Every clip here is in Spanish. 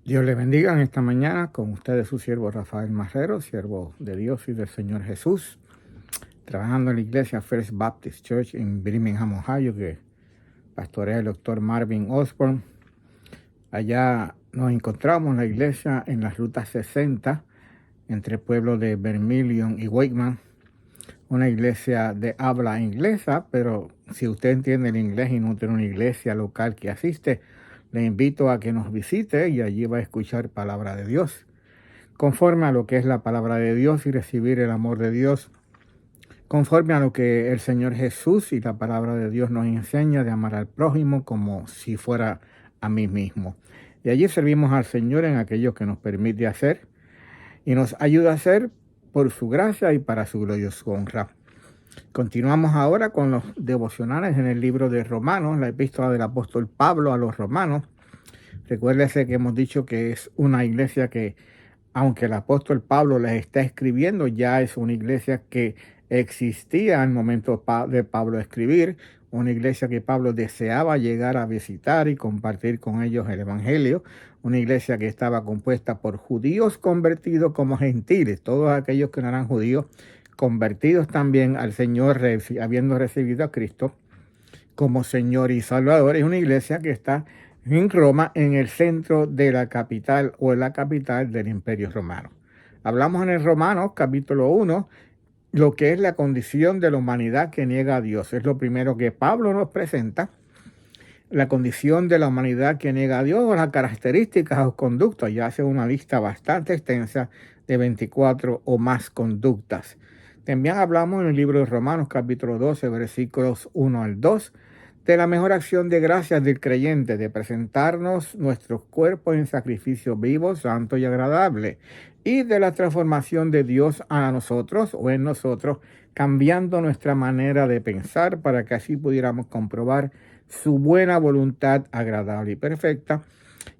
Dios le bendiga en esta mañana con ustedes su siervo Rafael Marrero, siervo de Dios y del Señor Jesús, trabajando en la iglesia First Baptist Church en Birmingham, Ohio, que pastorea el doctor Marvin Osborne. Allá nos encontramos en la iglesia en la ruta 60, entre el pueblo de Vermilion y Wakeman, una iglesia de habla inglesa, pero si usted entiende el inglés y no tiene una iglesia local que asiste, le invito a que nos visite y allí va a escuchar palabra de Dios, conforme a lo que es la palabra de Dios y recibir el amor de Dios, conforme a lo que el Señor Jesús y la palabra de Dios nos enseña de amar al prójimo como si fuera a mí mismo. Y allí servimos al Señor en aquello que nos permite hacer y nos ayuda a hacer por su gracia y para su gloriosa honra. Continuamos ahora con los devocionales en el libro de Romanos, la epístola del apóstol Pablo a los romanos. Recuérdese que hemos dicho que es una iglesia que, aunque el apóstol Pablo les está escribiendo, ya es una iglesia que existía al momento de Pablo escribir, una iglesia que Pablo deseaba llegar a visitar y compartir con ellos el evangelio, una iglesia que estaba compuesta por judíos convertidos como gentiles, todos aquellos que no eran judíos, convertidos también al Señor, habiendo recibido a Cristo como Señor y Salvador. Es una iglesia que está en Roma, en el centro de la capital o en la capital del Imperio Romano. Hablamos en el Romanos capítulo 1, lo que es la condición de la humanidad que niega a Dios. Es lo primero que Pablo nos presenta, la condición de la humanidad que niega a Dios, las características o conductas. Ya hace una lista bastante extensa de 24 o más conductas. También hablamos en el libro de Romanos capítulo 12, versículos 1 al 2, de la mejor acción de gracias del creyente, de presentarnos nuestros cuerpos en sacrificio vivo, santo y agradable, y de la transformación de Dios a nosotros o en nosotros, cambiando nuestra manera de pensar para que así pudiéramos comprobar su buena voluntad agradable y perfecta.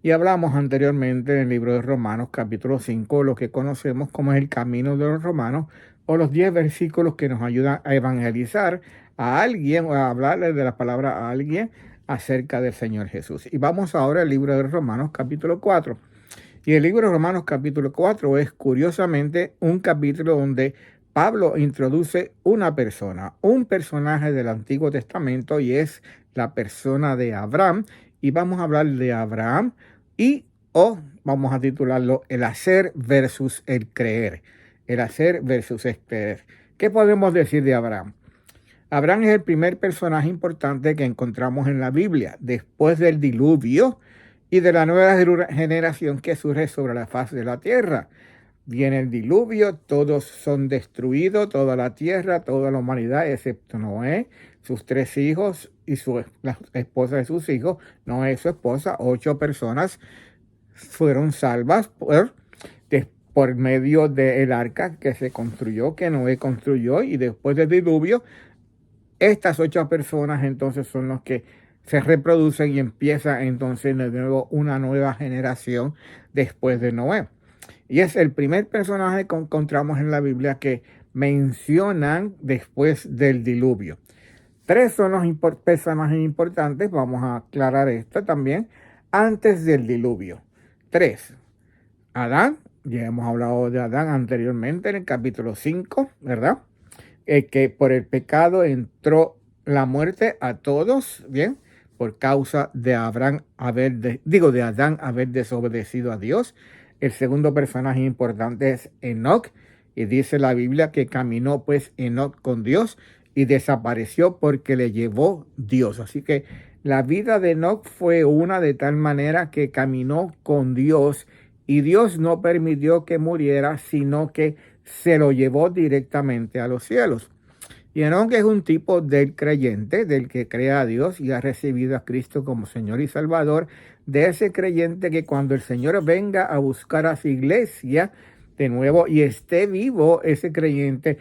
Y hablamos anteriormente en el libro de Romanos capítulo 5, lo que conocemos como es el camino de los romanos, o los 10 versículos que nos ayudan a evangelizar a alguien o a hablarle de la palabra a alguien acerca del Señor Jesús. Y vamos ahora al libro de Romanos capítulo 4. Y el libro de Romanos capítulo 4 es curiosamente un capítulo donde Pablo introduce una persona, un personaje del Antiguo Testamento, y es la persona de Abraham. Y vamos a hablar de Abraham vamos a titularlo el hacer versus el creer. El hacer versus el creer. ¿Qué podemos decir de Abraham? Abraham es el primer personaje importante que encontramos en la Biblia después del diluvio y de la nueva generación que surge sobre la faz de la tierra. Viene el diluvio, todos son destruidos, toda la tierra, toda la humanidad, excepto Noé, sus 3 hijos y la esposa de sus hijos. Noé, su esposa, 8 personas fueron salvas por medio del arca que se construyó, que Noé construyó, y después del diluvio, estas 8 personas entonces son los que se reproducen y empieza entonces de nuevo una nueva generación después de Noé. Y es el primer personaje que encontramos en la Biblia que mencionan después del diluvio. 3 son los personajes importantes, vamos a aclarar esto también, antes del diluvio. 3. Adán, ya hemos hablado de Adán anteriormente en el capítulo 5, ¿verdad? Que por el pecado entró la muerte a todos, ¿bien? Por causa de Adán haber desobedecido a Dios. El segundo personaje importante es Enoc, y dice la Biblia que caminó pues Enoc con Dios y desapareció porque le llevó Dios. Así que la vida de Enoc fue una de tal manera que caminó con Dios y Dios no permitió que muriera, sino que se lo llevó directamente a los cielos. Y Enoc es un tipo del creyente, del que cree a Dios y ha recibido a Cristo como Señor y Salvador, de ese creyente que cuando el Señor venga a buscar a su iglesia de nuevo y esté vivo, ese creyente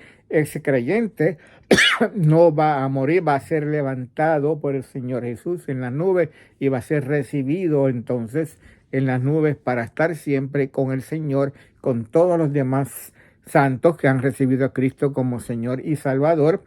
no va a morir, va a ser levantado por el Señor Jesús en las nubes y va a ser recibido entonces en las nubes para estar siempre con el Señor, con todos los demás santos que han recibido a Cristo como Señor y Salvador,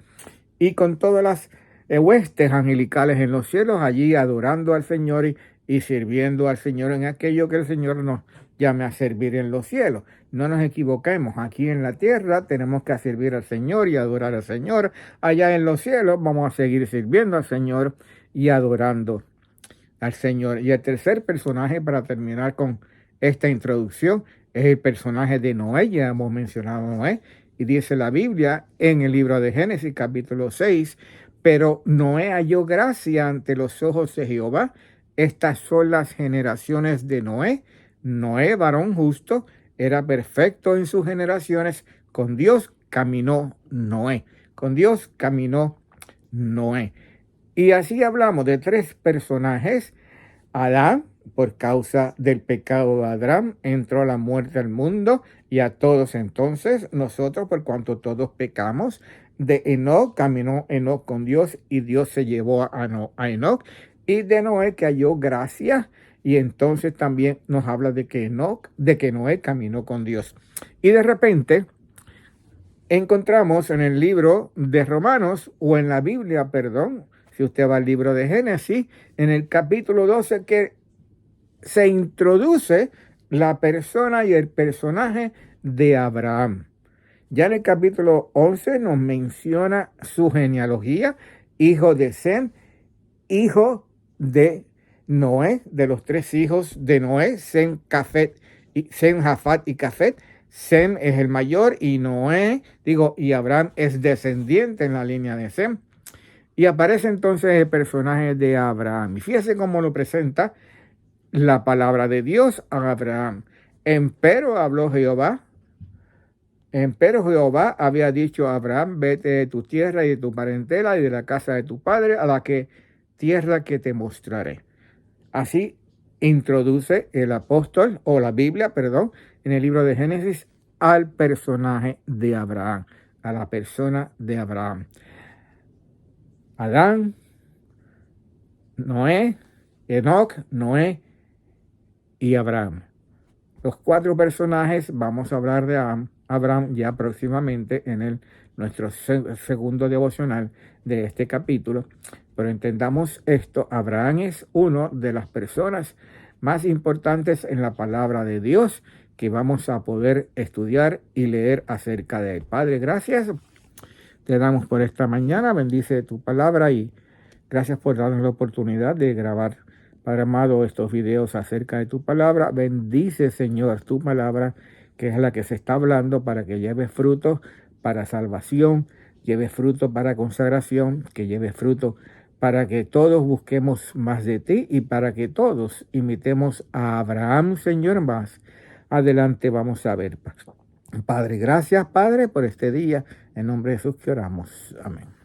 y con todas las huestes angelicales en los cielos allí adorando al Señor y sirviendo al Señor en aquello que el Señor nos llame a servir en los cielos. No nos equivoquemos, aquí en la tierra tenemos que servir al Señor y adorar al Señor. Allá en los cielos vamos a seguir sirviendo al Señor y adorando al Señor. Y el tercer personaje, para terminar con esta introducción, es el personaje de Noé. Ya hemos mencionado a Noé, y dice la Biblia en el libro de Génesis capítulo 6, pero Noé halló gracia ante los ojos de Jehová. Estas son las generaciones de Noé. Noé, varón justo, era perfecto en sus generaciones. Con Dios caminó Noé. Con Dios caminó Noé. Y así hablamos de tres personajes. Adán, por causa del pecado de Adán, entró la muerte al mundo y a todos entonces, nosotros, por cuanto todos pecamos. De Enoc, caminó Enoc con Dios y Dios se llevó a Enoc. Y de Noé, que halló gracia, y entonces también nos habla de que Noé caminó con Dios. Y de repente encontramos en el libro de Romanos, o en la Biblia, perdón, si usted va al libro de Génesis, en el capítulo 12, que se introduce la persona y el personaje de Abraham. Ya en el capítulo 11 nos menciona su genealogía: hijo de Sem, hijo de Noé, de los tres hijos de Noé, Sem, Jafat y Cafet. Sem es el mayor y y Abraham es descendiente en la línea de Sem. Y aparece entonces el personaje de Abraham. Y fíjese cómo lo presenta la palabra de Dios a Abraham. Empero Jehová había dicho a Abraham: vete de tu tierra y de tu parentela y de la casa de tu padre a la tierra que te mostraré. Así introduce el apóstol, o la Biblia, perdón, en el libro de Génesis, al personaje de Abraham, a la persona de Abraham. Adán, Noé, Enoc, Noé y Abraham. Los cuatro personajes, vamos a hablar de Abraham ya próximamente en nuestro segundo devocional de este capítulo. Pero entendamos esto: Abraham es una de las personas más importantes en la palabra de Dios que vamos a poder estudiar y leer acerca de él. Padre, gracias te damos por esta mañana. Bendice tu palabra y gracias por darnos la oportunidad de grabar, Padre amado, estos videos acerca de tu palabra. Bendice, Señor, tu palabra, que es la que se está hablando, para que lleve fruto para salvación, lleve fruto para consagración, que lleve fruto para que todos busquemos más de ti y para que todos imitemos a Abraham, Señor. Más adelante vamos a ver. Padre, gracias, Padre, por este día. En nombre de Jesús que oramos. Amén.